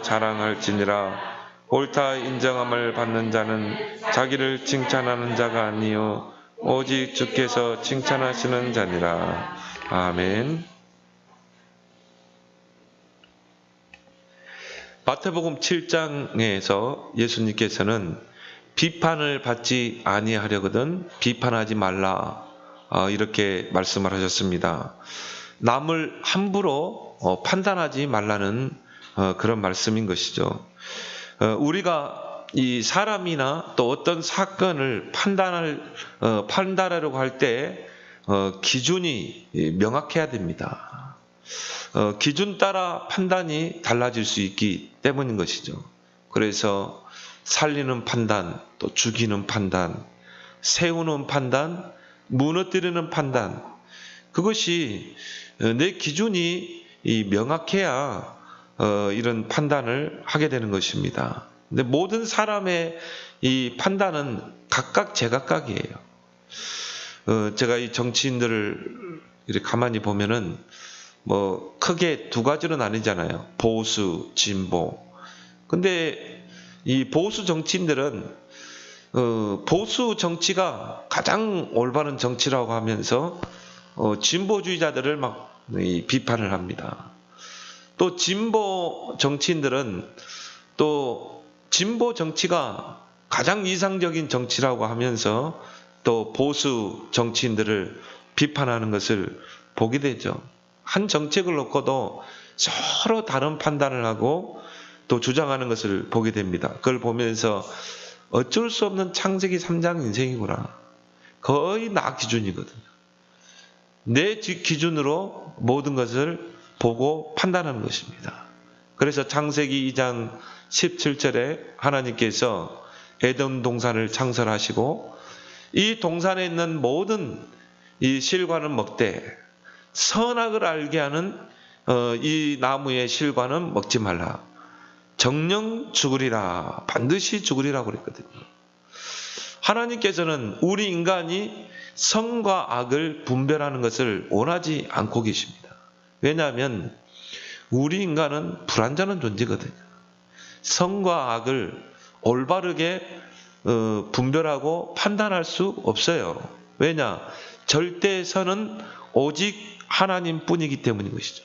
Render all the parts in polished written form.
자랑할지니라. 옳다 인정함을 받는 자는 자기를 칭찬하는 자가 아니요 오직 주께서 칭찬하시는 자니라. 아멘. 마태복음 7장에서 예수님께서는 비판을 받지 아니하려거든 비판하지 말라, 이렇게 말씀을 하셨습니다. 남을 함부로 판단하지 말라는 그런 말씀인 것이죠. 우리가 이 사람이나 또 어떤 사건을 판단하려고 할 때 기준이 명확해야 됩니다. 기준 따라 판단이 달라질 수 있기 때문인 것이죠. 그래서 살리는 판단, 또 죽이는 판단, 세우는 판단, 무너뜨리는 판단, 그것이 내 기준이 명확해야 이런 판단을 하게 되는 것입니다. 근데 모든 사람의 이 판단은 각각 제각각이에요. 제가 이 정치인들을 이렇게 가만히 보면은 뭐 크게 두 가지로 나뉘잖아요. 보수, 진보. 근데 이 보수 정치인들은 보수 정치가 가장 올바른 정치라고 하면서 진보주의자들을 막 비판을 합니다. 또 진보 정치인들은 또 진보 정치가 가장 이상적인 정치라고 하면서 또 보수 정치인들을 비판하는 것을 보게 되죠. 한 정책을 놓고도 서로 다른 판단을 하고 또 주장하는 것을 보게 됩니다. 그걸 보면서 어쩔 수 없는 창세기 3장 인생이구나. 거의 나 기준이거든요. 내 기준으로 모든 것을 보고 판단하는 것입니다. 그래서 창세기 2장 17절에 하나님께서 에덴 동산을 창설하시고 이 동산에 있는 모든 이 실과는 먹되 선악을 알게 하는 이 나무의 실과는 먹지 말라. 정령 죽으리라. 반드시 죽으리라고 그랬거든요. 하나님께서는 우리 인간이 선과 악을 분별하는 것을 원하지 않고 계십니다. 왜냐하면 우리 인간은 불완전한 존재거든요. 선과 악을 올바르게 분별하고 판단할 수 없어요. 왜냐? 절대선은 오직 하나님뿐이기 때문인 것이죠.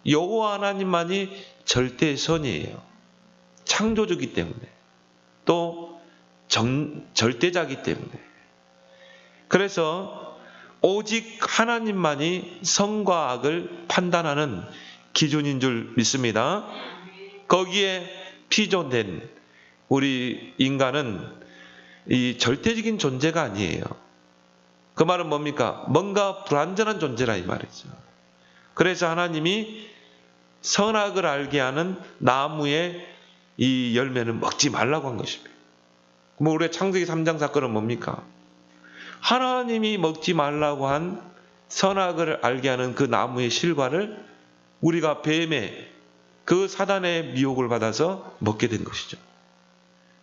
여호와 하나님만이 절대선이에요. 창조주기 때문에, 또 절대자기 때문에. 그래서 오직 하나님만이 선과 악을 판단하는 기준인 줄 믿습니다. 거기에 피조된 우리 인간은 이 절대적인 존재가 아니에요. 그 말은 뭡니까? 뭔가 불완전한 존재라 이 말이죠. 그래서 하나님이 선악을 알게 하는 나무의 이 열매는 먹지 말라고 한 것입니다. 그럼 우리의 창세기 3장 사건은 뭡니까? 하나님이 먹지 말라고 한 선악을 알게 하는 그 나무의 실과를 우리가 뱀의 그 사단의 미혹을 받아서 먹게 된 것이죠.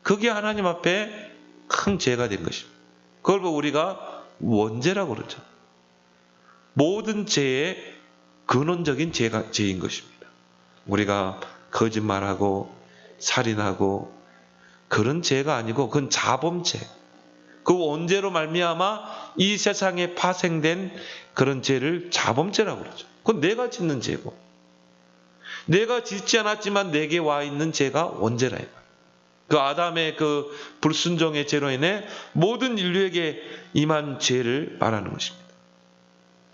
그게 하나님 앞에 큰 죄가 된 것입니다. 그걸 보고 우리가 원죄라고 그러죠. 모든 죄의 근원적인 죄인 것입니다. 우리가 거짓말하고 살인하고 그런 죄가 아니고 그건 자범죄. 그 원죄로 말미암아 이 세상에 파생된 그런 죄를 자범죄라고 그러죠. 그건 내가 짓는 죄고 내가 짓지 않았지만 내게 와 있는 죄가 원죄라. 그 아담의 그 불순종의 죄로 인해 모든 인류에게 임한 죄를 말하는 것입니다.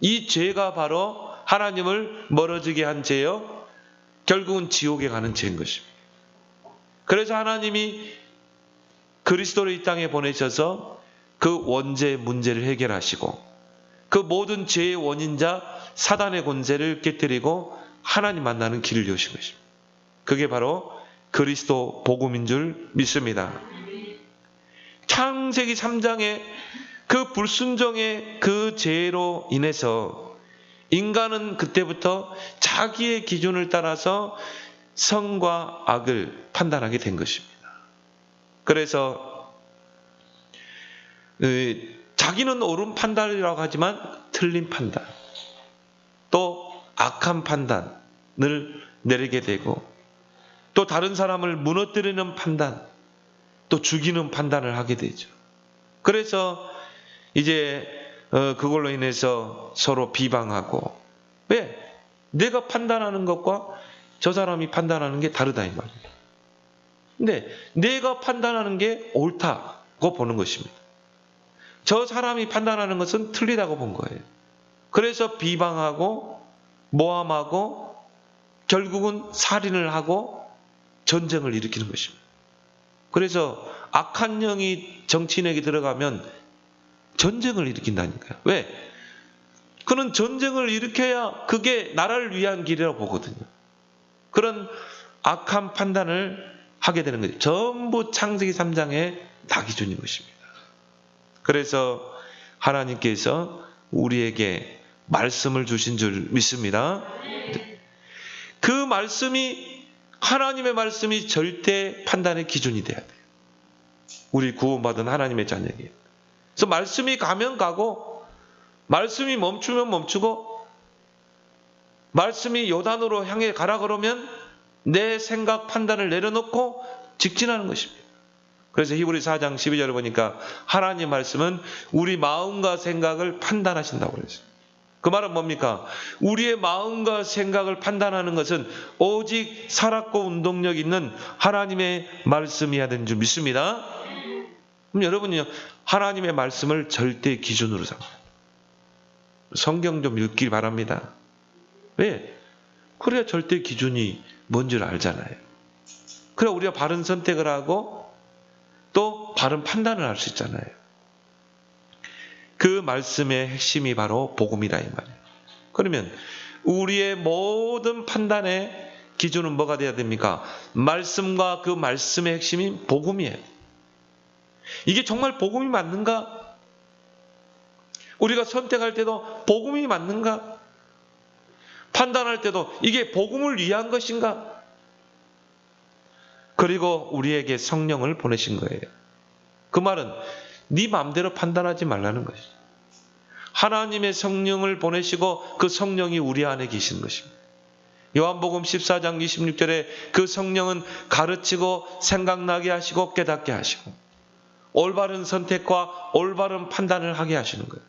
이 죄가 바로 하나님을 멀어지게 한 죄요. 결국은 지옥에 가는 죄인 것입니다. 그래서 하나님이 그리스도를 이 땅에 보내셔서 그 원죄 문제를 해결하시고 그 모든 죄의 원인자 사단의 권세를 깨뜨리고 하나님 만나는 길을 여신 것입니다. 그게 바로 그리스도 복음인 줄 믿습니다. 창세기 3장의 그 불순종의 그 죄로 인해서 인간은 그때부터 자기의 기준을 따라서 선과 악을 판단하게 된 것입니다. 그래서 자기는 옳은 판단이라고 하지만 틀린 판단, 또 악한 판단을 내리게 되고 또 다른 사람을 무너뜨리는 판단, 또 죽이는 판단을 하게 되죠. 그래서 이제 그걸로 인해서 서로 비방하고, 왜? 내가 판단하는 것과 저 사람이 판단하는 게 다르다 이 말이에요. 근데 내가 판단하는 게 옳다고 보는 것입니다. 저 사람이 판단하는 것은 틀리다고 본 거예요. 그래서 비방하고 모함하고 결국은 살인을 하고 전쟁을 일으키는 것입니다. 그래서 악한 영이 정치인에게 들어가면 전쟁을 일으킨다니까요. 왜? 그는 전쟁을 일으켜야 그게 나라를 위한 길이라고 보거든요. 그런 악한 판단을 하게 되는 거죠. 전부 창세기 3장의 나기준인 것입니다. 그래서 하나님께서 우리에게 말씀을 주신 줄 믿습니다. 그 말씀이, 하나님의 말씀이 절대 판단의 기준이 돼야 돼요. 우리 구원받은 하나님의 자녀에게. 그래서 말씀이 가면 가고, 말씀이 멈추면 멈추고, 말씀이 요단으로 향해 가라 그러면 내 생각 판단을 내려놓고 직진하는 것입니다. 그래서 히브리 4장 12절을 보니까 하나님 말씀은 우리 마음과 생각을 판단하신다고 그랬어요. 그 말은 뭡니까? 우리의 마음과 생각을 판단하는 것은 오직 살았고 운동력 있는 하나님의 말씀이어야 되는 줄 믿습니다. 그럼 여러분요, 하나님의 말씀을 절대 기준으로 삼아요. 성경 좀 읽길 바랍니다. 왜? 그래야 절대 기준이 뭔지를 알잖아요. 그래야 우리가 바른 선택을 하고 또 바른 판단을 할 수 있잖아요. 그 말씀의 핵심이 바로 복음이다 이 말이에요. 그러면 우리의 모든 판단의 기준은 뭐가 돼야 됩니까? 말씀과 그 말씀의 핵심이 복음이에요. 이게 정말 복음이 맞는가? 우리가 선택할 때도 복음이 맞는가? 판단할 때도 이게 복음을 위한 것인가? 그리고 우리에게 성령을 보내신 거예요. 그 말은 네 마음대로 판단하지 말라는 것이죠. 하나님의 성령을 보내시고 그 성령이 우리 안에 계신 것입니다. 요한복음 14장 26절에 그 성령은 가르치고 생각나게 하시고 깨닫게 하시고 올바른 선택과 올바른 판단을 하게 하시는 거예요.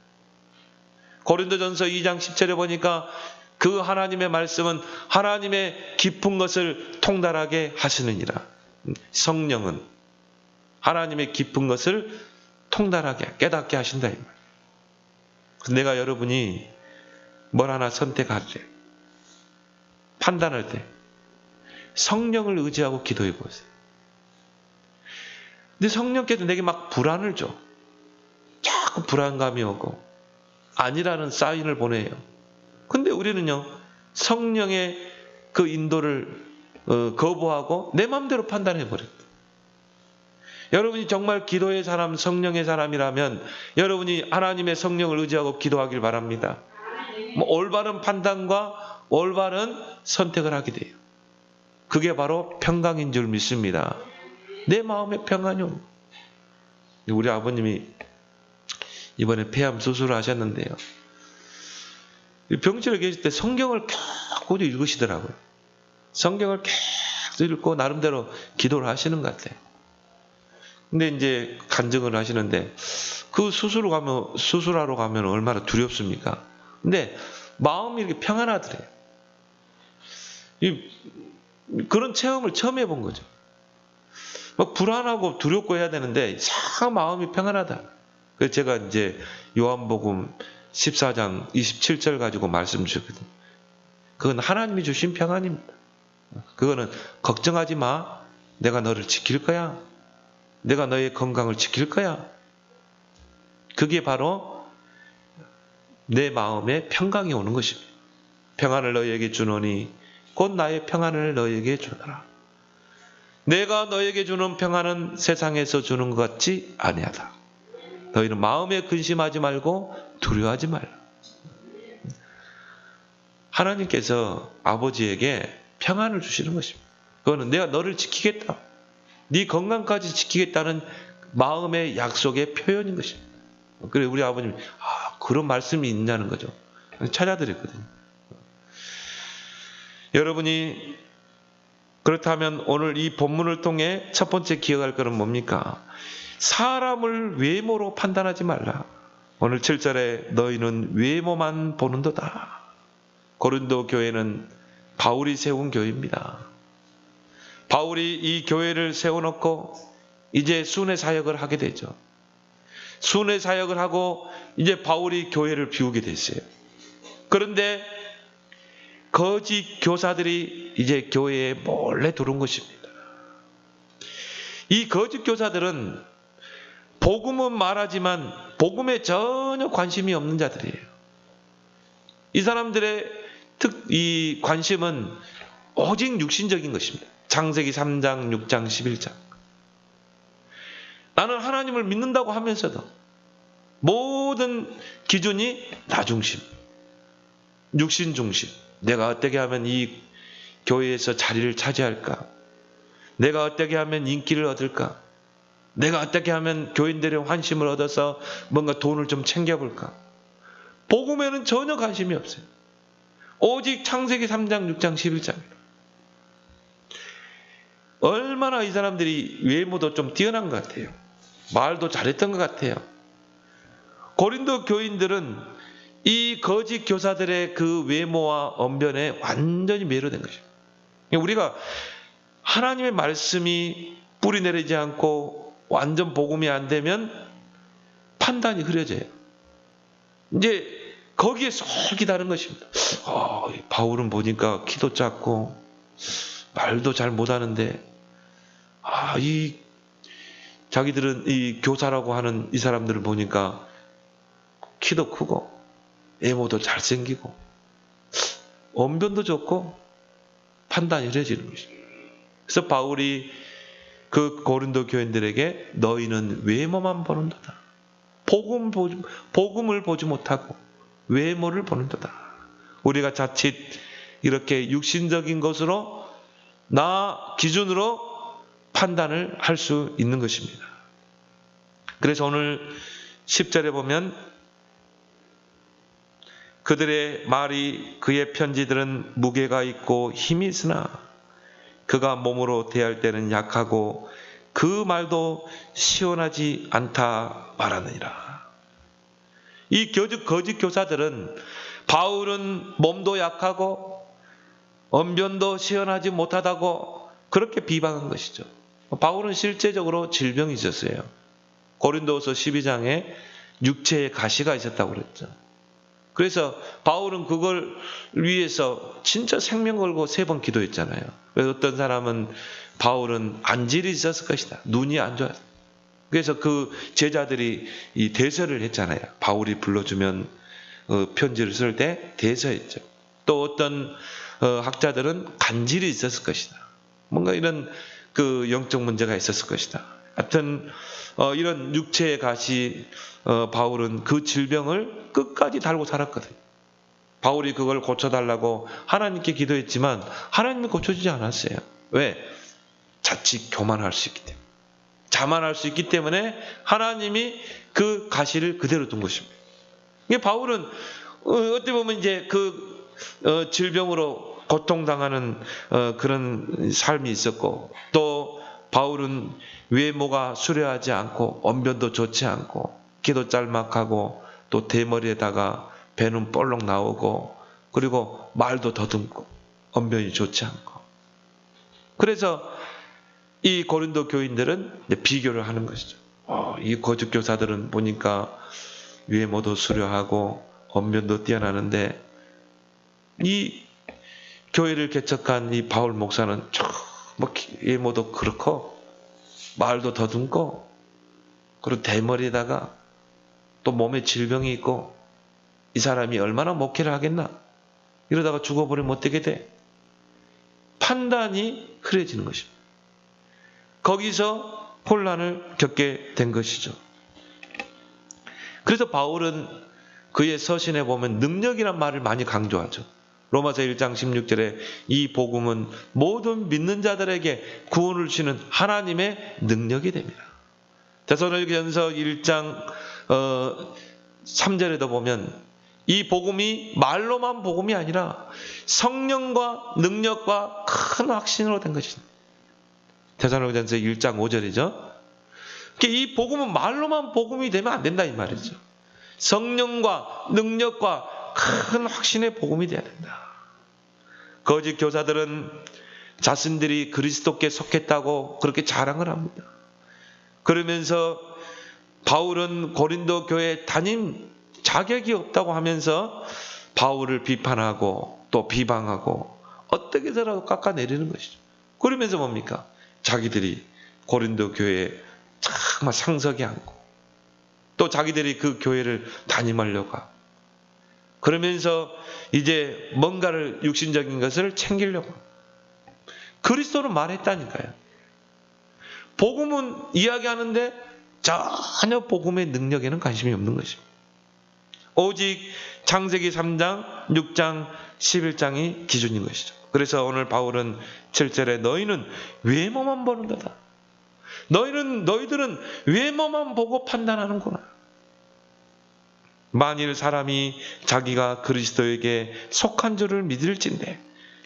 고린도전서 2장 10절에 보니까 그 하나님의 말씀은 하나님의 깊은 것을 통달하게 하시느니라. 성령은 하나님의 깊은 것을 통달하게 깨닫게 하신다 이 말. 내가 여러분이 뭘 하나 선택할 때, 판단할 때 성령을 의지하고 기도해 보세요. 근데 성령께서 내게 막 불안을 줘. 자꾸 불안감이 오고 아니라는 사인을 보내요. 근데 우리는요, 성령의 그 인도를 거부하고 내 마음대로 판단해 버립니다. 여러분이 정말 기도의 사람, 성령의 사람이라면 여러분이 하나님의 성령을 의지하고 기도하길 바랍니다. 올바른 판단과 올바른 선택을 하게 돼요. 그게 바로 평강인 줄 믿습니다. 내 마음의 평안이 옵니다. 우리 아버님이 이번에 폐암 수술을 하셨는데요. 병실에 계실 때 성경을 계속 읽으시더라고요. 성경을 계속 읽고 나름대로 기도를 하시는 것 같아요. 근데 이제 간증을 하시는데 그 수술하러 가면 얼마나 두렵습니까? 근데 마음이 이렇게 평안하더래요. 그런 체험을 처음 해본 거죠. 막 불안하고 두렵고 해야 되는데 참 마음이 평안하다. 그래서 제가 이제 요한복음 14장 27절 가지고 말씀 주거든요. 그건 하나님이 주신 평안입니다. 그거는 걱정하지 마. 내가 너를 지킬 거야. 내가 너의 건강을 지킬 거야. 그게 바로 내 마음에 평강이 오는 것입니다. 평안을 너희에게 주노니 곧 나의 평안을 너희에게 주노라. 내가 너희에게 주는 평안은 세상에서 주는 것 같지 아니하다. 너희는 마음에 근심하지 말고 두려워하지 말라. 하나님께서 아버지에게 평안을 주시는 것입니다. 그거는 내가 너를 지키겠다. 네 건강까지 지키겠다는 마음의 약속의 표현인 것입니다. 그래 우리 아버님이 그런 말씀이 있냐는 거죠. 찾아드렸거든요. 여러분이 그렇다면 오늘 이 본문을 통해 첫 번째 기억할 것은 뭡니까? 사람을 외모로 판단하지 말라. 오늘 7절에 너희는 외모만 보는도다. 고린도 교회는 바울이 세운 교회입니다. 바울이 이 교회를 세워놓고 이제 순회 사역을 하게 되죠. 순회 사역을 하고 이제 바울이 교회를 비우게 됐어요. 그런데 거짓 교사들이 이제 교회에 몰래 들어온 것입니다. 이 거짓 교사들은 복음은 말하지만 복음에 전혀 관심이 없는 자들이에요. 이 사람들의 이 관심은 오직 육신적인 것입니다. 창세기 3장, 6장, 11장. 나는 하나님을 믿는다고 하면서도 모든 기준이 나 중심, 육신 중심. 내가 어떻게 하면 이 교회에서 자리를 차지할까? 내가 어떻게 하면 인기를 얻을까? 내가 어떻게 하면 교인들의 환심을 얻어서 뭔가 돈을 좀 챙겨볼까? 복음에는 전혀 관심이 없어요. 오직 창세기 3장, 6장, 11장. 얼마나 이 사람들이 외모도 좀 뛰어난 것 같아요. 말도 잘했던 것 같아요. 고린도 교인들은 이 거짓 교사들의 그 외모와 언변에 완전히 매료된 것입니다. 우리가 하나님의 말씀이 뿌리 내리지 않고 완전 복음이 안 되면 판단이 흐려져요. 이제 거기에 솔깃 하는 것입니다. 바울은 보니까 키도 작고 말도 잘 못하는데 이 자기들은 이 교사라고 하는 이 사람들을 보니까 키도 크고 외모도 잘생기고 언변도 좋고 판단이 흐려지는 것입니다. 그래서 바울이 그 고린도 교인들에게 너희는 외모만 보는도다. 복음을 보지 못하고 외모를 보는도다. 우리가 자칫 이렇게 육신적인 것으로 나 기준으로 판단을 할 수 있는 것입니다. 그래서 오늘 10절에 보면 그들의 말이 그의 편지들은 무게가 있고 힘이 있으나 그가 몸으로 대할 때는 약하고 그 말도 시원하지 않다 말하느니라. 이 거짓 교사들은 바울은 몸도 약하고 언변도 시원하지 못하다고 그렇게 비방한 것이죠. 바울은 실제적으로 질병이 있었어요. 고린도후서 12장에 육체에 가시가 있었다고 그랬죠. 그래서 바울은 그걸 위해서 진짜 생명 걸고 3번 기도했잖아요. 그래서 어떤 사람은 바울은 안질이 있었을 것이다. 눈이 안 좋았다. 그래서 그 제자들이 이 대서를 했잖아요. 바울이 불러주면 편지를 쓸 때 대서했죠. 또 어떤 학자들은 간질이 있었을 것이다. 뭔가 이런 그 영적 문제가 있었을 것이다. 하여튼 이런 육체의 가시 바울은 그 질병을 끝까지 달고 살았거든요. 바울이 그걸 고쳐달라고 하나님께 기도했지만 하나님이 고쳐주지 않았어요. 왜? 자칫 교만할 수 있기 때문에. 자만할 수 있기 때문에 하나님이 그 가시를 그대로 둔 것입니다. 바울은 어떻게 보면 이제 그 질병으로 고통당하는 그런 삶이 있었고, 또 바울은 외모가 수려하지 않고 언변도 좋지 않고 키도 짤막하고 또 대머리에다가 배는 볼록 나오고 그리고 말도 더듬고 언변이 좋지 않고, 그래서 이 고린도 교인들은 비교를 하는 것이죠. 이 거짓 교사들은 보니까 외모도 수려하고 언변도 뛰어나는데 이 교회를 개척한 이 바울 목사는 외모도 그렇고 말도 더듬고 그리고 대머리에다가 또 몸에 질병이 있고 이 사람이 얼마나 목회를 하겠나? 이러다가 죽어버리면 어떻게 돼? 판단이 흐려지는 것입니다. 거기서 혼란을 겪게 된 것이죠. 그래서 바울은 그의 서신에 보면 능력이란 말을 많이 강조하죠. 로마서 1장 16절에 이 복음은 모든 믿는 자들에게 구원을 주시는 하나님의 능력이 됩니다. 데살로니가전서 1장 3절에도 보면 이 복음이 말로만 복음이 아니라 성령과 능력과 큰 확신으로 된 것입니다. 데살로니가전서 1장 5절이죠. 이 복음은 말로만 복음이 되면 안 된다 이 말이죠. 성령과 능력과 큰 확신의 복음이 돼야 된다. 거짓 교사들은 자신들이 그리스도께 속했다고 그렇게 자랑을 합니다. 그러면서 바울은 고린도 교회 담임 자격이 없다고 하면서 바울을 비판하고 또 비방하고 어떻게 해서라도 깎아내리는 것이죠. 그러면서 뭡니까? 자기들이 고린도 교회에 정말 상석이 않고 또 자기들이 그 교회를 담임하려고 하고 그러면서 이제 뭔가를 육신적인 것을 챙기려고 하고 그리스도는 말했다니까요. 복음은 이야기하는데 전혀 복음의 능력에는 관심이 없는 것입니다. 오직 창세기 3장, 6장, 11장이 기준인 것이죠. 그래서 오늘 바울은 7절에 너희는 외모만 보는도다. 너희들은 외모만 보고 판단하는구나. 만일 사람이 자기가 그리스도에게 속한 줄을 믿을진대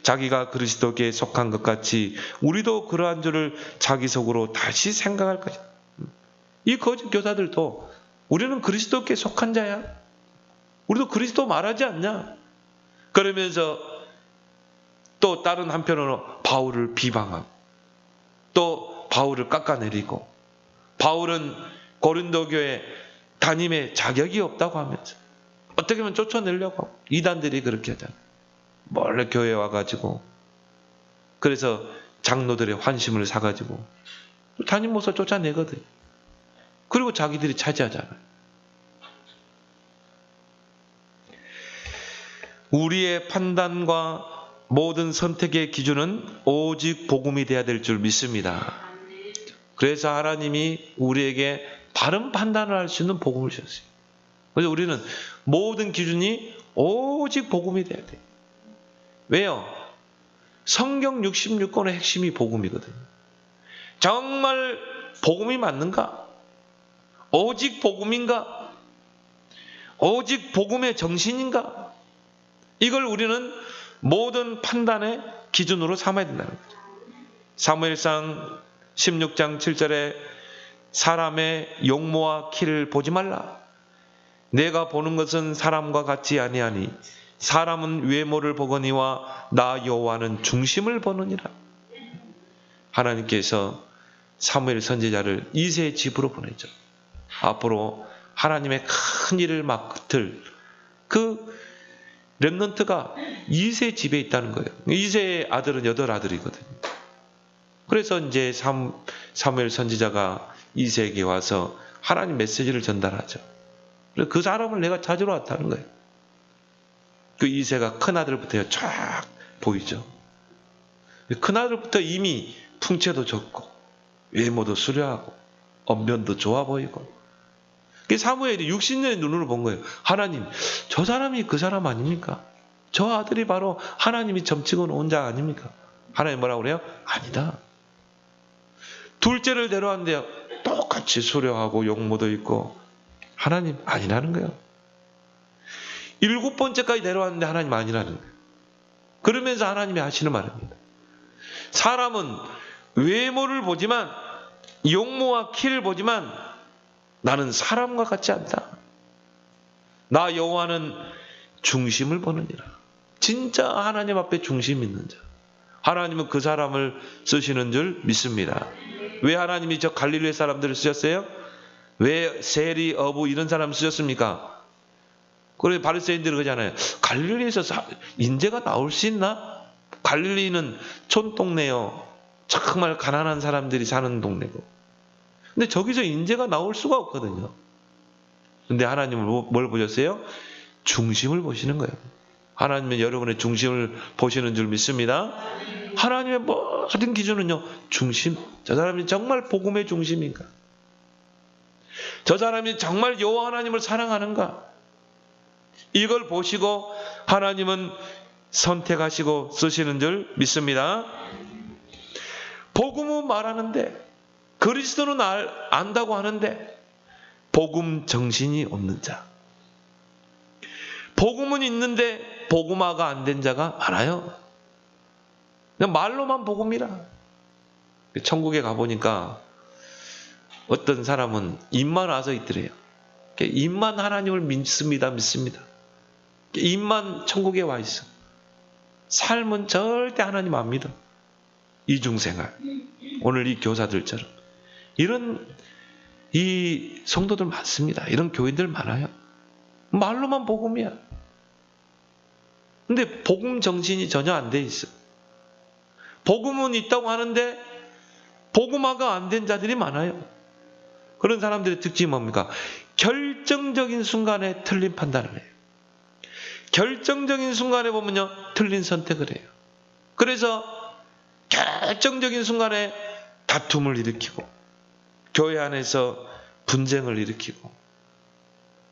자기가 그리스도에게 속한 것 같이 우리도 그러한 줄을 자기 속으로 다시 생각할 것이다. 이 거짓 교사들도 우리는 그리스도께 속한 자야. 우리도 그리스도 말하지 않냐? 그러면서 또 다른 한편으로 바울을 비방하고 또 바울을 깎아내리고 바울은 고린도 교회 담임의 자격이 없다고 하면서 어떻게 보면 쫓아내려고 하고 이단들이 그렇게 하잖아요. 몰래 교회에 와가지고 그래서 장로들의 환심을 사가지고 담임 목사 쫓아내거든. 그리고 자기들이 차지하잖아요. 우리의 판단과 모든 선택의 기준은 오직 복음이 돼야 될 줄 믿습니다. 그래서 하나님이 우리에게 바른 판단을 할 수 있는 복음을 주셨어요. 그래서 우리는 모든 기준이 오직 복음이 돼야 돼요. 왜요? 성경 66권의 핵심이 복음이거든요. 정말 복음이 맞는가? 오직 복음인가? 오직 복음의 정신인가? 이걸 우리는 모든 판단의 기준으로 삼아야 된다는 거죠. 사무엘상 16장 7절에 사람의 용모와 키를 보지 말라. 내가 보는 것은 사람과 같지 아니하니 사람은 외모를 보거니와 나 여호와는 중심을 보느니라. 하나님께서 사무엘 선지자를 이새의 집으로 보내죠. 앞으로 하나님의 큰 일을 맡을 그 렘넌트가 이새의 집에 있다는 거예요. 이새의 아들은 8아들이거든요. 그래서 이제 사무엘 선지자가 이새에게 와서 하나님 메시지를 전달하죠. 그래서 그 사람을 내가 찾으러 왔다는 거예요. 그 이새가 큰아들부터 쫙 보이죠. 큰아들부터 이미 풍채도 좋고 외모도 수려하고 언변도 좋아 보이고 사무엘이 60년의 눈으로 본 거예요. 하나님, 저 사람이 그 사람 아닙니까? 저 아들이 바로 하나님이 점치고 놓은 자 아닙니까? 하나님 뭐라고 그래요? 아니다. 둘째를 데려왔는데 똑같이 수려하고 용모도 있고 하나님 아니라는 거예요. 7번째까지 데려왔는데 하나님 아니라는 거예요. 그러면서 하나님이 하시는 말입니다. 사람은 외모를 보지만 용모와 키를 보지만 나는 사람과 같지 않다. 나 여호와는 중심을 보느니라. 진짜 하나님 앞에 중심 있는 자. 하나님은 그 사람을 쓰시는 줄 믿습니다. 왜 하나님이 저 갈릴리 사람들을 쓰셨어요? 왜 세리, 어부 이런 사람 쓰셨습니까? 그래 바리새인들은 그러잖아요. 갈릴리에서 인재가 나올 수 있나? 갈릴리는 촌동네요. 정말 가난한 사람들이 사는 동네고. 근데 저기서 인재가 나올 수가 없거든요. 근데 하나님은 뭘 보셨어요? 중심을 보시는 거예요. 하나님은 여러분의 중심을 보시는 줄 믿습니다. 하나님의 모든 기준은요, 중심. 저 사람이 정말 복음의 중심인가? 저 사람이 정말 여호와 하나님을 사랑하는가? 이걸 보시고 하나님은 선택하시고 쓰시는 줄 믿습니다. 복음은 말하는데 그리스도는 안다고 하는데 복음 정신이 없는 자. 복음은 있는데 복음화가 안 된 자가 많아요. 그냥 말로만 복음이라. 천국에 가보니까 어떤 사람은 입만 와서 있더래요. 입만 하나님을 믿습니다. 입만 천국에 와 있어. 삶은 절대 하나님 안 믿어. 이중생활. 오늘 이 교사들처럼. 이런 이 성도들 많습니다. 이런 교인들 많아요. 말로만 복음이야. 근데 복음 정신이 전혀 안 돼 있어. 복음은 있다고 하는데 복음화가 안 된 자들이 많아요. 그런 사람들의 특징이 뭡니까? 결정적인 순간에 틀린 판단을 해요. 결정적인 순간에 보면요, 틀린 선택을 해요. 그래서 결정적인 순간에 다툼을 일으키고 교회 안에서 분쟁을 일으키고.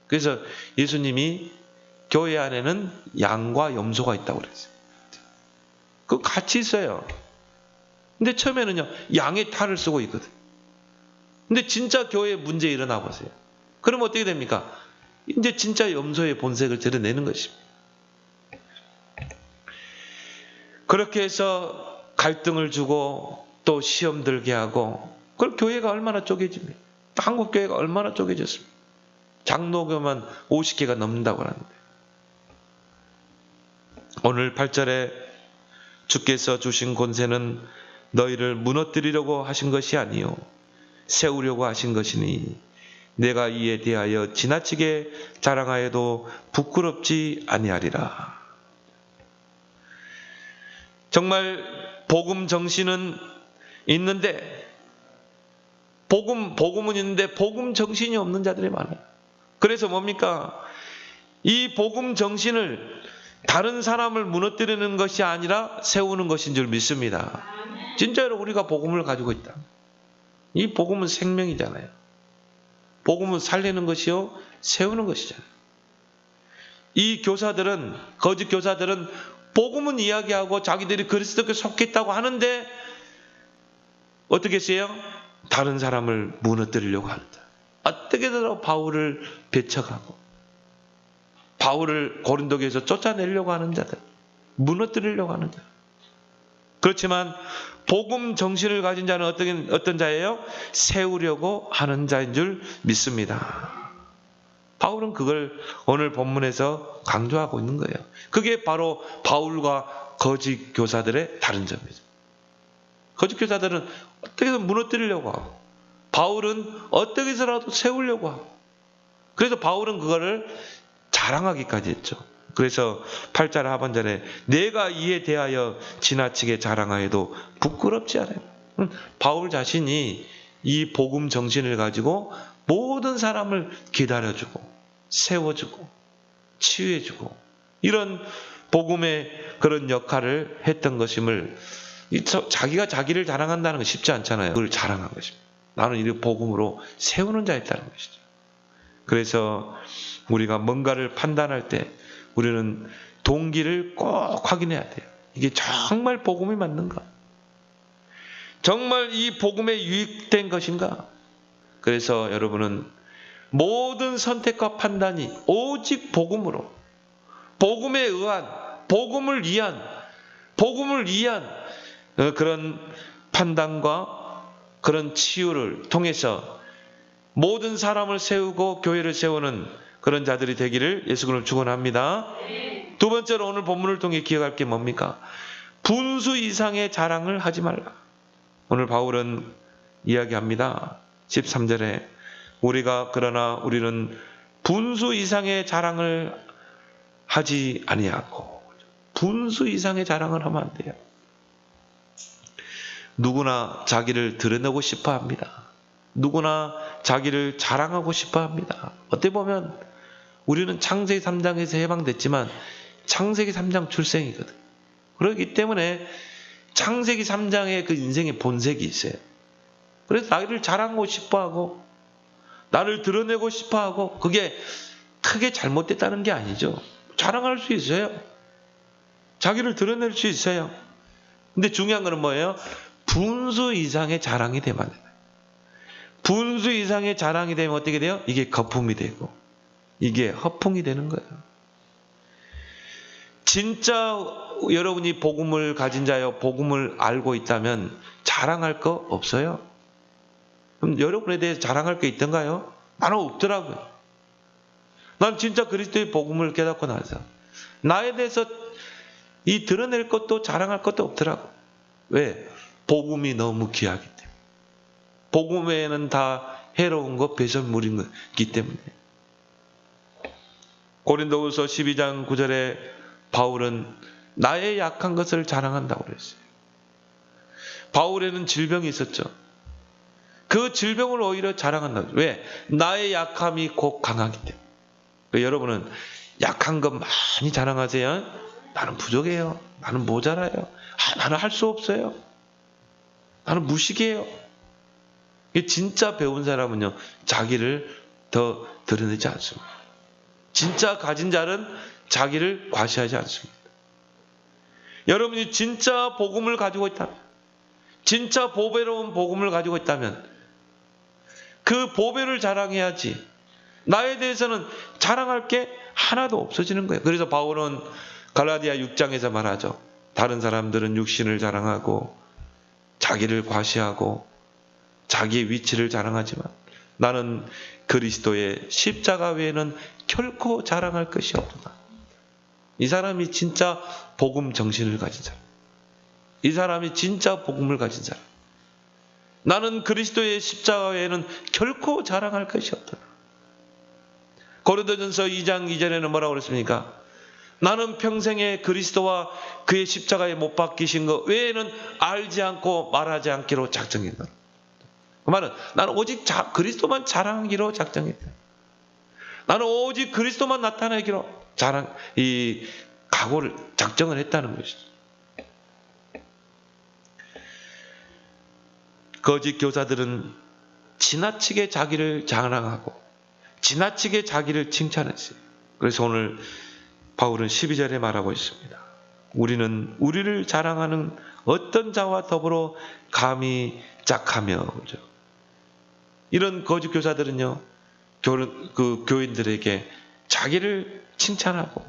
그래서 예수님이 교회 안에는 양과 염소가 있다고 그랬어요. 그거 같이 있어요. 근데 처음에는요, 양의 탈을 쓰고 있거든. 근데 진짜 교회에 문제 일어나 보세요. 그러면 어떻게 됩니까? 이제 진짜 염소의 본색을 드러내는 것입니다. 그렇게 해서 갈등을 주고 또 시험 들게 하고, 그걸 교회가 얼마나 쪼개집니까? 한국 교회가 얼마나 쪼개졌습니까? 장로교만 50개가 넘는다고 하는데. 오늘 8절에 주께서 주신 권세는 너희를 무너뜨리려고 하신 것이 아니요 세우려고 하신 것이니 내가 이에 대하여 지나치게 자랑하여도 부끄럽지 아니하리라. 정말 복음 정신은 있는데 복음은 있는데 복음 정신이 없는 자들이 많아요. 그래서 뭡니까? 이 복음 정신을 다른 사람을 무너뜨리는 것이 아니라 세우는 것인 줄 믿습니다. 진짜로 우리가 복음을 가지고 있다. 이 복음은 생명이잖아요. 복음은 살리는 것이요 세우는 것이잖아요. 이 교사들은, 거짓 교사들은 복음은 이야기하고 자기들이 그리스도께 속했다고 하는데 어떻게 했어요? 다른 사람을 무너뜨리려고 한다. 어떻게든 바울을 배척하고 바울을 고린도교에서 쫓아내려고 하는 자들, 무너뜨리려고 하는 자들. 그렇지만 복음 정신을 가진 자는 어떤 자예요? 세우려고 하는 자인 줄 믿습니다. 바울은 그걸 오늘 본문에서 강조하고 있는 거예요. 그게 바로 바울과 거짓 교사들의 다른 점이죠. 거짓 교사들은 어떻게든 무너뜨리려고 하고 바울은 어떻게 해서라도 세우려고 하고, 그래서 바울은 그거를 자랑하기까지 했죠. 그래서 8절 하반절에 내가 이에 대하여 지나치게 자랑하여도 부끄럽지 않아요. 바울 자신이 이 복음 정신을 가지고 모든 사람을 기다려주고 세워주고 치유해주고 이런 복음의 그런 역할을 했던 것임을, 자기가 자기를 자랑한다는 건 쉽지 않잖아요. 그걸 자랑한 것입니다. 나는 이 복음으로 세우는 자였다는 것이죠. 그래서 우리가 뭔가를 판단할 때 우리는 동기를 꼭 확인해야 돼요. 이게 정말 복음이 맞는가? 정말 이 복음에 유익된 것인가? 그래서 여러분은 모든 선택과 판단이 오직 복음으로, 복음에 의한, 복음을 위한 그런 판단과 그런 치유를 통해서 모든 사람을 세우고 교회를 세우는 그런 자들이 되기를 예수 그리스도로 축원합니다. 두 번째로 오늘 본문을 통해 기억할 게 뭡니까? 분수 이상의 자랑을 하지 말라. 오늘 바울은 이야기합니다. 13절에 그러나 우리는 분수 이상의 자랑을 하지 아니하고. 분수 이상의 자랑을 하면 안 돼요. 누구나 자기를 드러내고 싶어 합니다. 누구나 자기를 자랑하고 싶어 합니다. 어떻게 보면 우리는 창세기 3장에서 해방됐지만 창세기 3장 출생이거든. 그렇기 때문에 창세기 3장의 그 인생의 본색이 있어요. 그래서 나를 자랑하고 싶어하고 나를 드러내고 싶어하고, 그게 크게 잘못됐다는 게 아니죠. 자랑할 수 있어요. 자기를 드러낼 수 있어요. 근데 중요한 거는 뭐예요? 분수 이상의 자랑이 되면 안 돼요. 분수 이상의 자랑이 되면 어떻게 돼요? 이게 거품이 되고 이게 허풍이 되는 거예요. 진짜 여러분이 복음을 가진 자여 복음을 알고 있다면 자랑할 거 없어요? 그럼 여러분에 대해서 자랑할 게 있던가요? 나는 없더라고요. 난 진짜 그리스도의 복음을 깨닫고 나서 나에 대해서 이 드러낼 것도 자랑할 것도 없더라고. 왜? 복음이 너무 귀하기 때문에. 복음 외에는 다 해로운 것, 배설물인 것이기 때문에. 고린도후서 12장 9절에 바울은 나의 약한 것을 자랑한다고 그랬어요. 바울에는 질병이 있었죠. 그 질병을 오히려 자랑한다. 왜? 나의 약함이 곧 강하기 때문에. 여러분은 약한 것 많이 자랑하세요. 나는 부족해요. 나는 모자라요. 나는 할 수 없어요. 나는 무식해요. 진짜 배운 사람은요, 자기를 더 드러내지 않습니다. 진짜 가진 자는 자기를 과시하지 않습니다. 여러분이 진짜 복음을 가지고 있다면, 진짜 보배로운 복음을 가지고 있다면 그 보배를 자랑해야지. 나에 대해서는 자랑할 게 하나도 없어지는 거예요. 그래서 바울은 갈라디아 6장에서 말하죠. 다른 사람들은 육신을 자랑하고 자기를 과시하고 자기의 위치를 자랑하지만 나는 그리스도의 십자가 외에는 결코 자랑할 것이 없다. 이 사람이 진짜 복음 정신을 가진 사람. 이 사람이 진짜 복음을 가진 사람. 나는 그리스도의 십자가 외에는 결코 자랑할 것이 없다. 고린도전서 2장 2절에는 뭐라고 그랬습니까? 나는 평생에 그리스도와 그의 십자가에 못 박히신 것 외에는 알지 않고 말하지 않기로 작정했다. 그 말은 나는 오직 그리스도만 자랑하기로 작정했다. 나는 오직 그리스도만 나타내기로 각오를 작정을 했다는 것이죠. 거짓 교사들은 지나치게 자기를 자랑하고 지나치게 자기를 칭찬했어요. 그래서 오늘 바울은 12절에 말하고 있습니다. 우리는 우리를 자랑하는 어떤 자와 더불어 감히 짝하며, 그죠? 이런 거짓 교사들은요, 교인들에게 자기를 칭찬하고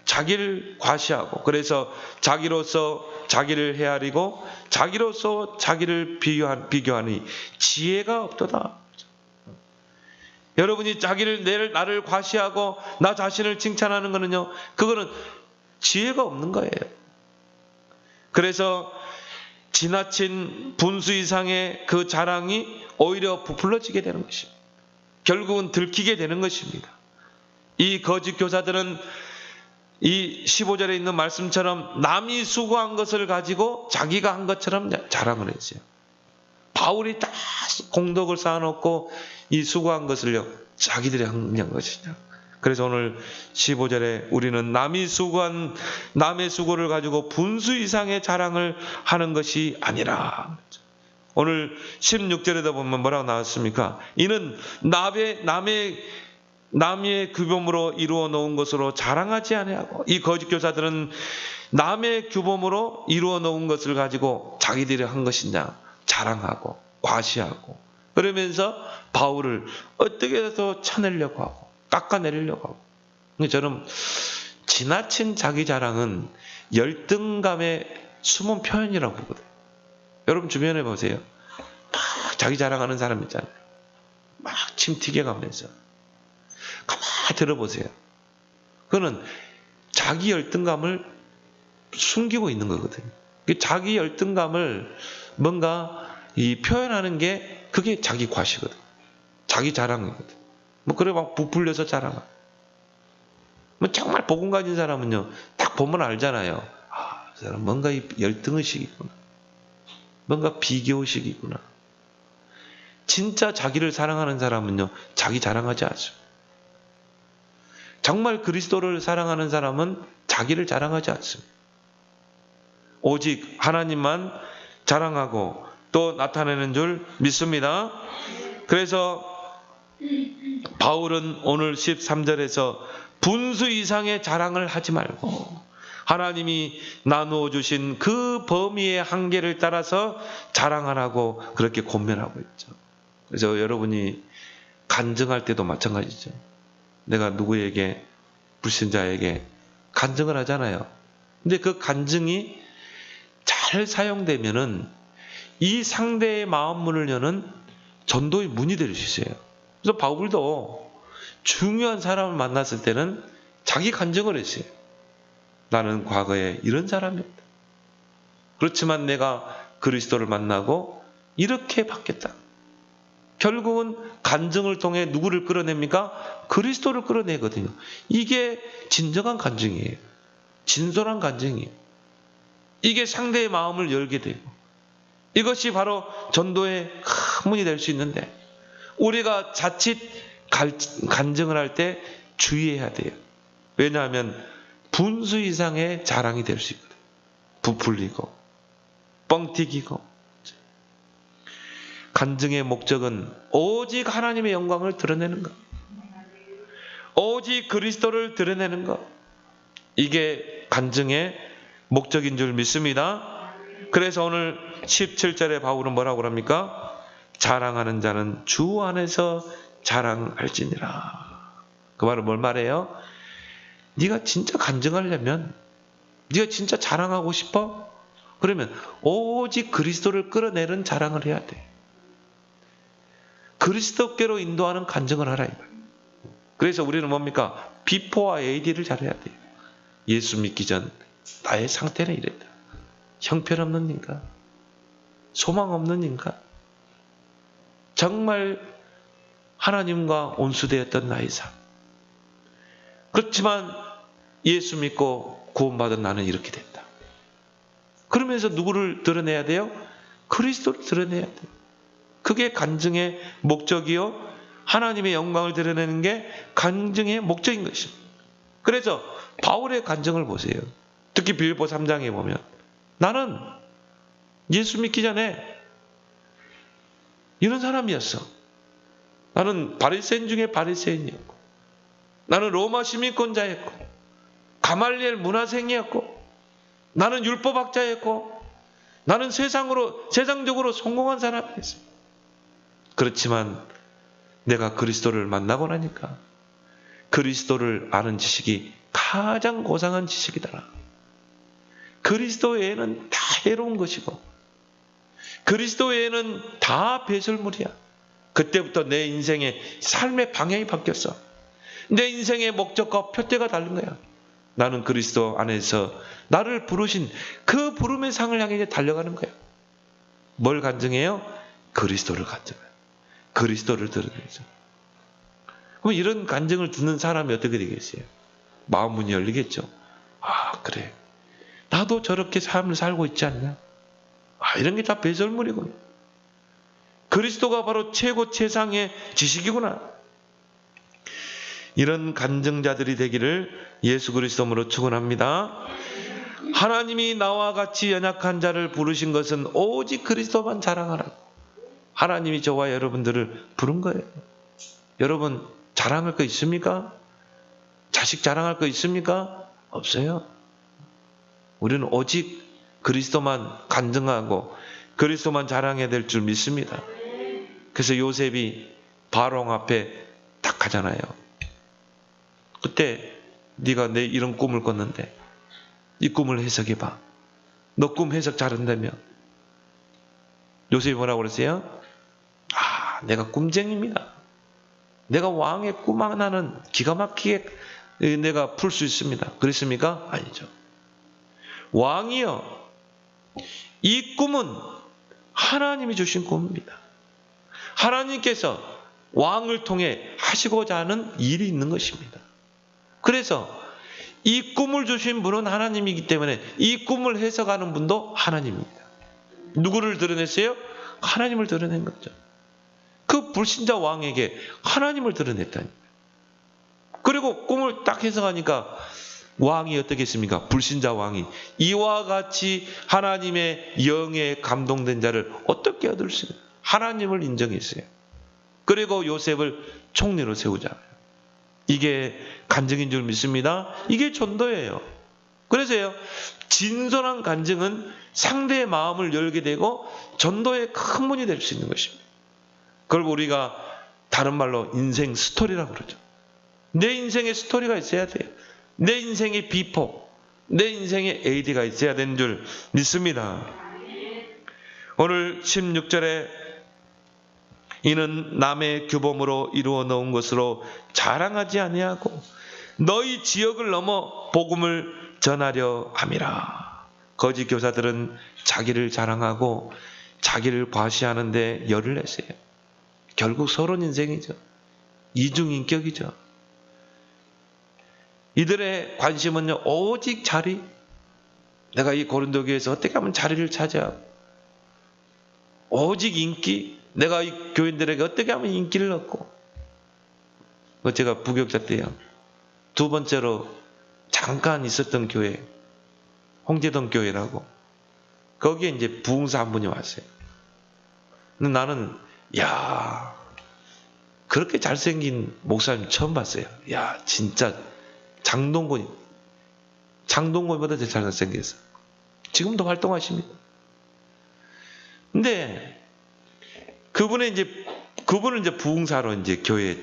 자기를 과시하고 그래서 자기로서 자기를 헤아리고 자기로서 자기를 비교하니 지혜가 없도다. 여러분이 나를 과시하고 나 자신을 칭찬하는 거는요, 그거는 지혜가 없는 거예요. 그래서 지나친 분수 이상의 그 자랑이 오히려 부풀러지게 되는 것입니다. 결국은 들키게 되는 것입니다. 이 거짓 교사들은 이 15절에 있는 말씀처럼 남이 수고한 것을 가지고 자기가 한 것처럼 자랑을 했어요. 바울이 다 공덕을 쌓아놓고 이 수고한 것을요, 자기들이 한 것이냐. 그래서 오늘 15절에 우리는 남이 수고한 남의 수고를 가지고 분수 이상의 자랑을 하는 것이 아니라. 오늘 16절에도 보면 뭐라고 나왔습니까? 이는 남의 규범으로 이루어 놓은 것으로 자랑하지 아니하고, 이 거짓 교사들은 남의 규범으로 이루어 놓은 것을 가지고 자기들이 한 것이냐 자랑하고 과시하고, 그러면서 바울을 어떻게 해서 쳐내려고 하고 깎아내리려고 하고. 저는 지나친 자기 자랑은 열등감의 숨은 표현이라고 보거든요. 여러분 주변에 보세요. 막 자기 자랑하는 사람 있잖아요. 막 침 튀겨가면서. 가만히 들어보세요. 그거는 자기 열등감을 숨기고 있는 거거든요. 자기 열등감을 뭔가 표현하는 게 그게 자기 과시거든. 자기 자랑이거든. 그래 막 부풀려서 자랑하. 정말 복음 가진 사람은요, 딱 보면 알잖아요. 그 사람 뭔가 열등의식이 있구나. 뭔가 비교의식이 있구나. 진짜 자기를 사랑하는 사람은요, 자기 자랑하지 않습니다. 정말 그리스도를 사랑하는 사람은 자기를 자랑하지 않습니다. 오직 하나님만 자랑하고 또 나타내는 줄 믿습니다. 그래서 바울은 오늘 13절에서 분수 이상의 자랑을 하지 말고 하나님이 나누어 주신 그 범위의 한계를 따라서 자랑하라고 그렇게 권면하고 있죠. 그래서 여러분이 간증할 때도 마찬가지죠. 내가 누구에게, 불신자에게 간증을 하잖아요. 근데 그 간증이 잘 사용되면은 이 상대의 마음문을 여는 전도의 문이 될 수 있어요. 그래서 바울도 중요한 사람을 만났을 때는 자기 간증을 했어요. 나는 과거에 이런 사람이었다. 그렇지만 내가 그리스도를 만나고 이렇게 바뀌었다. 결국은 간증을 통해 누구를 끌어냅니까? 그리스도를 끌어내거든요. 이게 진정한 간증이에요. 진솔한 간증이에요. 이게 상대의 마음을 열게 되고, 이것이 바로 전도의 큰 문이 될 수 있는데, 우리가 자칫 간증을 할 때 주의해야 돼요. 왜냐하면 분수 이상의 자랑이 될 수 있거든요. 부풀리고 뻥튀기고. 간증의 목적은 오직 하나님의 영광을 드러내는 것, 오직 그리스도를 드러내는 것, 이게 간증의 목적인 줄 믿습니다. 그래서 오늘 17절에 바울은 뭐라고 합니까? 자랑하는 자는 주 안에서 자랑할지니라. 그 말은 뭘 말해요? 네가 진짜 간증하려면, 네가 진짜 자랑하고 싶어? 그러면 오직 그리스도를 끌어내는 자랑을 해야 돼. 그리스도께로 인도하는 간증을 하라. 그래서 우리는 뭡니까? 비포와 AD를 잘해야 돼요. 예수 믿기 전 나의 상태는 이랬다. 형편없는 인간, 소망 없는 인간, 정말 하나님과 온수되었던 나의 삶. 그렇지만 예수 믿고 구원받은 나는 이렇게 됐다. 그러면서 누구를 드러내야 돼요? 그리스도를 드러내야 돼요. 그게 간증의 목적이요, 하나님의 영광을 드러내는 게 간증의 목적인 것입니다. 그래서 바울의 간증을 보세요. 특히 빌립보 3장에 보면, 나는 예수 믿기 전에 이런 사람이었어. 나는 바리새인 중에 바리새인이었고, 나는 로마 시민권자였고, 가말리엘 문화생이었고, 나는 율법학자였고, 나는 세상적으로 성공한 사람이었어. 그렇지만 내가 그리스도를 만나고 나니까 그리스도를 아는 지식이 가장 고상한 지식이다. 그리스도 외에는 다 해로운 것이고, 그리스도 외에는 다 배설물이야. 그때부터 내 인생의 삶의 방향이 바뀌었어. 내 인생의 목적과 표대가 다른 거야. 나는 그리스도 안에서 나를 부르신 그 부름의 상을 향해 달려가는 거야. 뭘 간증해요? 그리스도를 간증해요. 그리스도를 드러내죠. 그럼 이런 간증을 듣는 사람이 어떻게 되겠어요? 마음 문이 열리겠죠. 아, 그래. 나도 저렇게 삶을 살고 있지 않냐? 아, 이런 게 다 배설물이구나. 그리스도가 바로 최고 최상의 지식이구나. 이런 간증자들이 되기를 예수 그리스도로 축원합니다. 하나님이 나와 같이 연약한 자를 부르신 것은 오직 그리스도만 자랑하라고. 하나님이 저와 여러분들을 부른 거예요. 여러분 자랑할 거 있습니까? 자식 자랑할 거 있습니까? 없어요. 우리는 오직 그리스도만 간증하고 그리스도만 자랑해야 될 줄 믿습니다. 그래서 요셉이 바로 앞에 딱 가잖아요. 그때 네가 내 이런 꿈을 꿨는데 이 꿈을 해석해봐. 너 꿈 해석 잘한다며. 요셉이 뭐라고 그랬어요? 아, 내가 꿈쟁이입니다. 내가 왕의 꿈 하나는 기가 막히게 내가 풀 수 있습니다. 그랬습니까? 아니죠. 왕이요, 이 꿈은 하나님이 주신 꿈입니다. 하나님께서 왕을 통해 하시고자 하는 일이 있는 것입니다. 그래서 이 꿈을 주신 분은 하나님이기 때문에 이 꿈을 해석하는 분도 하나님입니다. 누구를 드러냈어요? 하나님을 드러낸 거죠. 그 불신자 왕에게 하나님을 드러냈다니. 그리고 꿈을 딱 해석하니까 왕이 어떻게 했습니까? 불신자 왕이 이와 같이 하나님의 영에 감동된 자를 어떻게 얻을 수 있어요? 하나님을 인정했어요. 그리고 요셉을 총리로 세우잖아요. 이게 간증인 줄 믿습니다. 이게 전도예요. 그래서요, 진솔한 간증은 상대의 마음을 열게 되고 전도의 큰 문이 될 수 있는 것입니다. 그걸 우리가 다른 말로 인생 스토리라고 그러죠. 내 인생의 스토리가 있어야 돼요. 내 인생의 비포, 내 인생에 AD가 있어야 되는 줄 믿습니다. 오늘 16절에 이는 남의 규범으로 이루어 놓은 것으로 자랑하지 아니하고 너희 지역을 넘어 복음을 전하려 함이라. 거짓 교사들은 자기를 자랑하고 자기를 과시하는데 열을 내세요. 결국 서론 인생이죠. 이중인격이죠. 이들의 관심은요, 오직 자리. 내가 이 고린도 교회에서 어떻게 하면 자리를 차지하고, 오직 인기. 내가 이 교인들에게 어떻게 하면 인기를 얻고. 제가 부교육자 때요, 두 번째로 잠깐 있었던 교회, 홍제동 교회라고, 거기에 이제 부흥사 한 분이 왔어요. 근데 나는, 야, 그렇게 잘생긴 목사님 처음 봤어요. 야, 진짜 장동건보다 더 잘생겼어. 지금도 활동하십니다. 근데 그분은 이제 부흥사로 이제 교회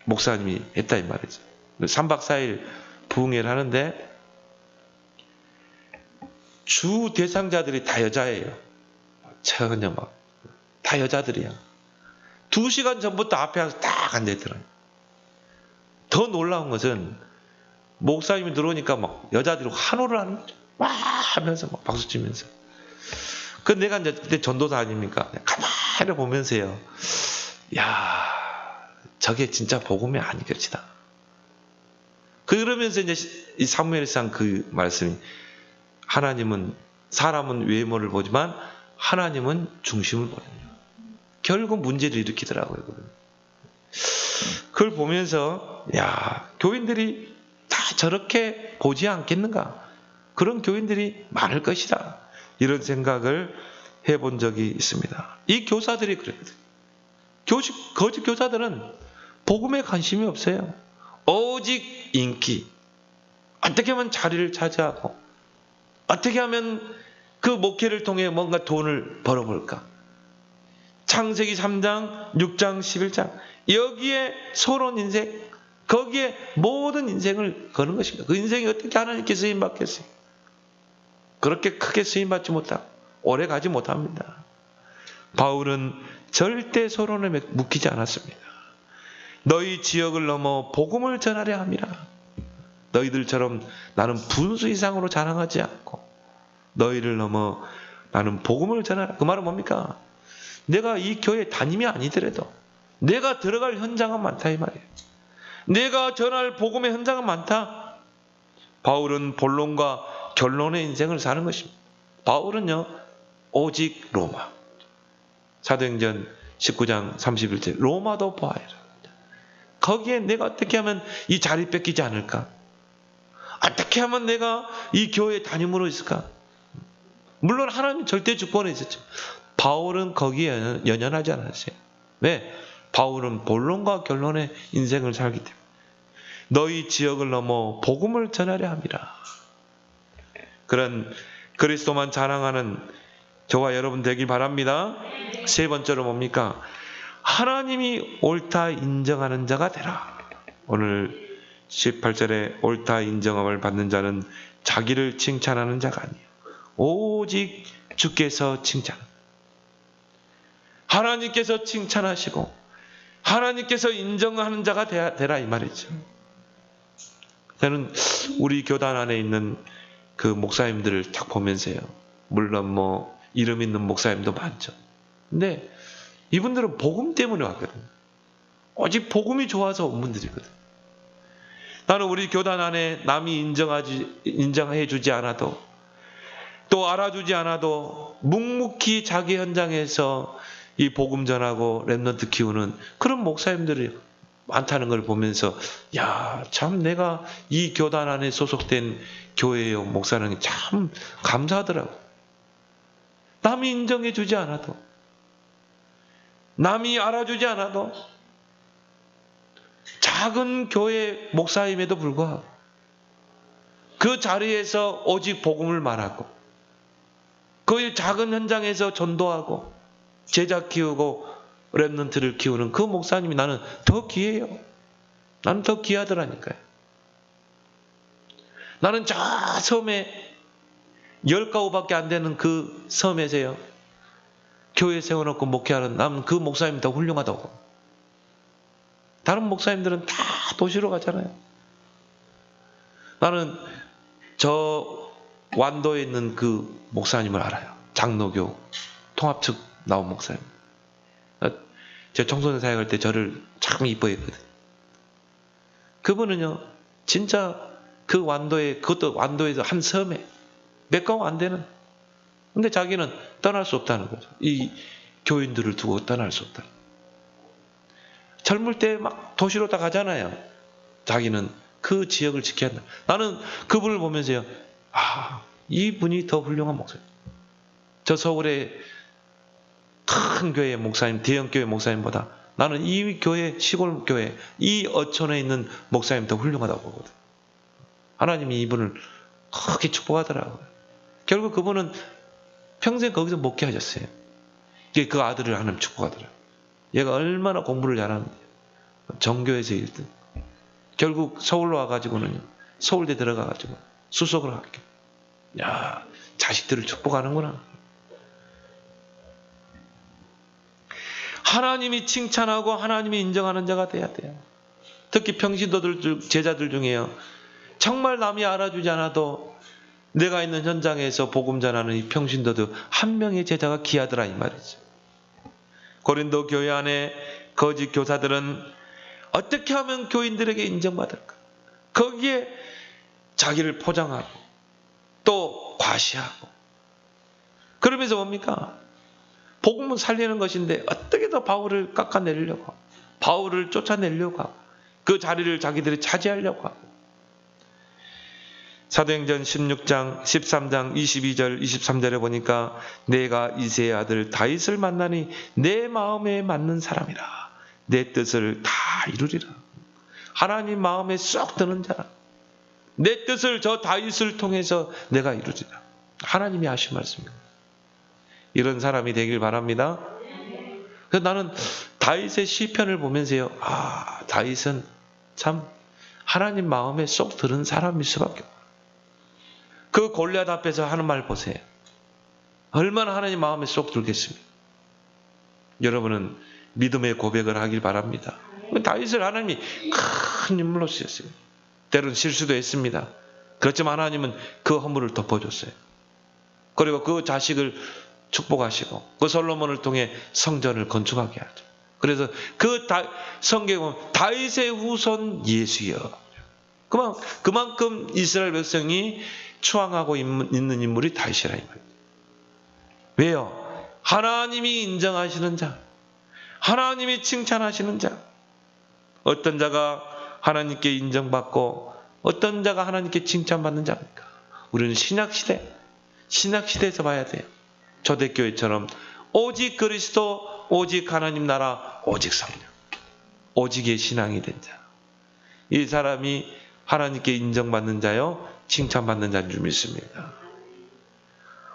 목사님이 했다 이 말이죠. 3박 4일 부흥회를 하는데 주 대상자들이 다 여자예요. 전혀 막 다 여자들이야. 2시간 전부터 앞에 와서 딱 앉아있더라고요. 더 놀라운 것은 목사님이 들어오니까 막 여자들이 환호를 하는 거죠. 와 하면서 막 박수 치면서. 그 내가 이제 그때 전도사 아닙니까? 가만히 보면서요. 야, 저게 진짜 복음이 아니겠지다. 그러면서 이제 이 사무엘상 그 말씀이, 하나님은, 사람은 외모를 보지만 하나님은 중심을 보는. 결국 문제를 일으키더라고요. 그걸 보면서, 야, 교인들이 다 저렇게 보지 않겠는가? 그런 교인들이 많을 것이다. 이런 생각을 해본 적이 있습니다. 이 교사들이 그랬거든요. 거짓 교사들은 복음에 관심이 없어요. 오직 인기. 어떻게 하면 자리를 차지하고, 어떻게 하면 그 목회를 통해 뭔가 돈을 벌어볼까? 창세기 3장, 6장, 11장. 여기에 서론 인생, 거기에 모든 인생을 거는 것입니다. 그 인생이 어떻게 하나님께 쓰임받겠어요? 그렇게 크게 쓰임받지 못하고 오래 가지 못합니다. 바울은 절대 서론에 묶이지 않았습니다. 너희 지역을 넘어 복음을 전하려 함이라. 너희들처럼 나는 분수 이상으로 자랑하지 않고 너희를 넘어 나는 복음을 전하라. 그 말은 뭡니까? 내가 이 교회 담임이 아니더라도 내가 들어갈 현장은 많다 이 말이에요. 내가 전할 복음의 현장은 많다. 바울은 본론과 결론의 인생을 사는 것입니다. 바울은요, 오직 로마. 사도행전 19장 31절 로마도 보아라. 거기에 내가 어떻게 하면 이 자리 뺏기지 않을까? 어떻게 하면 내가 이 교회 담임으로 있을까? 물론 하나님 절대 주권에 있었죠. 바울은 거기에 연연하지 않았어요. 왜? 바울은 본론과 결론의 인생을 살기 때문에. 너희 지역을 넘어 복음을 전하려 함이라. 그런 그리스도만 자랑하는 저와 여러분 되길 바랍니다. 세 번째로 뭡니까? 하나님이 옳다 인정하는 자가 되라. 오늘 18절에 옳다 인정함을 받는 자는 자기를 칭찬하는 자가 아니에요. 오직 주께서 칭찬. 하나님께서 칭찬하시고 하나님께서 인정하는 자가 되라 이 말이죠. 저는 우리 교단 안에 있는 그 목사님들을 딱 보면서요. 물론 뭐 이름 있는 목사님도 많죠. 근데 이분들은 복음 때문에 왔거든요. 오직 복음이 좋아서 온 분들이거든. 나는 우리 교단 안에 남이 인정해 주지 않아도 또 알아주지 않아도 묵묵히 자기 현장에서 이 복음 전하고 렘넌트 키우는 그런 목사님들이 많다는 걸 보면서 야, 참 내가 이 교단 안에 소속된 교회의 목사라는 게 참 감사하더라고. 남이 인정해 주지 않아도 남이 알아주지 않아도 작은 교회 목사임에도 불구하고 그 자리에서 오직 복음을 말하고 그 작은 현장에서 전도하고 제자 키우고 렘넌트를 키우는 그 목사님이 나는 더 귀해요. 나는 더 귀하더라니까요. 나는 저 섬에 10가구밖에 안 되는 그 섬에서요, 교회 세워놓고 목회하는 나는 그 목사님 더 훌륭하다고. 다른 목사님들은 다 도시로 가잖아요. 나는 저 완도에 있는 그 목사님을 알아요. 장로교 통합측 나온 목사님. 제 청소년 사역할 때 저를 참 이뻐했거든요. 그분은요, 진짜 그 완도에, 그것도 완도에서 한 섬에 몇 가구 안 되는, 근데 자기는 떠날 수 없다는 거죠. 이 교인들을 두고 떠날 수 없다. 젊을 때 막 도시로 다 가잖아요. 자기는 그 지역을 지켜야 한다. 나는 그분을 보면서요, 이분이 더 훌륭한 목사님. 저 서울의 큰 교회 목사님, 대형 교회 목사님보다 나는 이 교회, 시골 교회, 이 어촌에 있는 목사님 더 훌륭하다고 보거든. 하나님이 이분을 크게 축복하더라고요. 결국 그분은 평생 거기서 목회하셨어요. 이게 그 아들을 하나님 축복하더라고요. 얘가 얼마나 공부를 잘하는데, 정교에서 1등. 결국 서울로 와가지고는 서울대 들어가가지고 수석을 하게. 야, 자식들을 축복하는구나. 하나님이 칭찬하고 하나님이 인정하는 자가 돼야 돼요. 특히 평신도들, 제자들 중에요, 정말 남이 알아주지 않아도 내가 있는 현장에서 복음 전하는 이 평신도들 한 명의 제자가 귀하더라, 이 말이죠. 고린도 교회 안에 거짓 교사들은 어떻게 하면 교인들에게 인정받을까? 거기에 자기를 포장하고 또 과시하고, 그러면서 뭡니까? 복음은 살리는 것인데 어떻게 더 바울을 깎아내리려고 하고, 바울을 쫓아내려고 하고, 그 자리를 자기들이 차지하려고 하고. 사도행전 16장 13장 22절 23절에 보니까 내가 이새의 아들 다윗을 만나니 내 마음에 맞는 사람이라, 내 뜻을 다 이루리라. 하나님 마음에 쏙 드는 자라. 내 뜻을 저 다윗을 통해서 내가 이루리라. 하나님이 하신 말씀입니다. 이런 사람이 되길 바랍니다. 그래서 나는 다윗의 시편을 보면서요, 다윗은 참 하나님 마음에 쏙 드는 사람일 수밖에 없어요. 그 골리앗 앞에서 하는 말 보세요. 얼마나 하나님 마음에 쏙 들겠습니까? 여러분은 믿음의 고백을 하길 바랍니다. 다윗을 하나님이 큰 인물로 쓰셨어요. 때로는 실수도 했습니다. 그렇지만 하나님은 그 허물을 덮어줬어요. 그리고 그 자식을 축복하시고 그 솔로몬을 통해 성전을 건축하게 하죠. 그래서 그 성경은 다윗의 후손 예수여. 그만큼 이스라엘 백성이 추앙하고 있는 인물이 다윗이라 이 말이에요. 왜요? 하나님이 인정하시는 자, 하나님이 칭찬하시는 자. 어떤 자가 하나님께 인정받고 어떤 자가 하나님께 칭찬받는 자입니까? 우리는 신약시대에서 봐야 돼요. 초대교회처럼 오직 그리스도, 오직 하나님 나라, 오직 성령, 오직의 신앙이 된 자. 이 사람이 하나님께 인정받는 자요, 칭찬받는 자인 줄 믿습니다.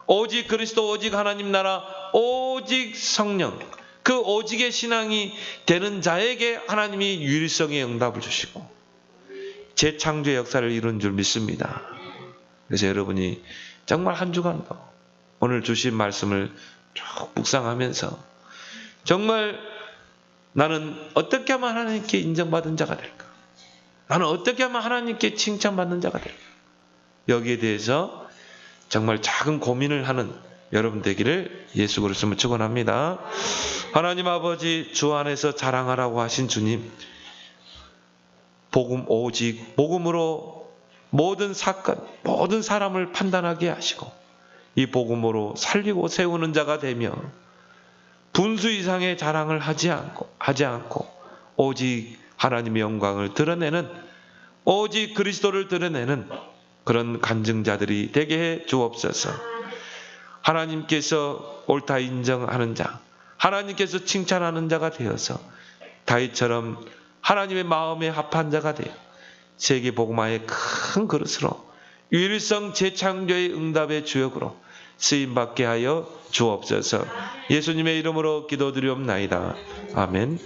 오직 그리스도, 오직 하나님 나라, 오직 성령, 그 오직의 신앙이 되는 자에게 하나님이 유일성의 응답을 주시고 재창조의 역사를 이룬 줄 믿습니다. 그래서 여러분이 정말 한 주간도 오늘 주신 말씀을 쭉 묵상하면서 정말 나는 어떻게 하면 하나님께 인정받은 자가 될까? 나는 어떻게 하면 하나님께 칭찬받는 자가 될까? 여기에 대해서 정말 작은 고민을 하는 여러분 되기를 예수 그리스도로 축원합니다. 하나님 아버지, 주 안에서 자랑하라고 하신 주님, 복음 오직 복음으로 모든 사건, 모든 사람을 판단하게 하시고 이 복음으로 살리고 세우는 자가 되며 분수 이상의 자랑을 하지 않고 오직 하나님의 영광을 드러내는, 오직 그리스도를 드러내는 그런 간증자들이 되게 해 주옵소서. 하나님께서 옳다 인정하는 자, 하나님께서 칭찬하는 자가 되어서 다윗처럼 하나님의 마음에 합한 자가 되어 세계 복음화의 큰 그릇으로 유일성 재창조의 응답의 주역으로 쓰임받게 하여 주옵소서. 예수님의 이름으로 기도드리옵나이다. 아멘.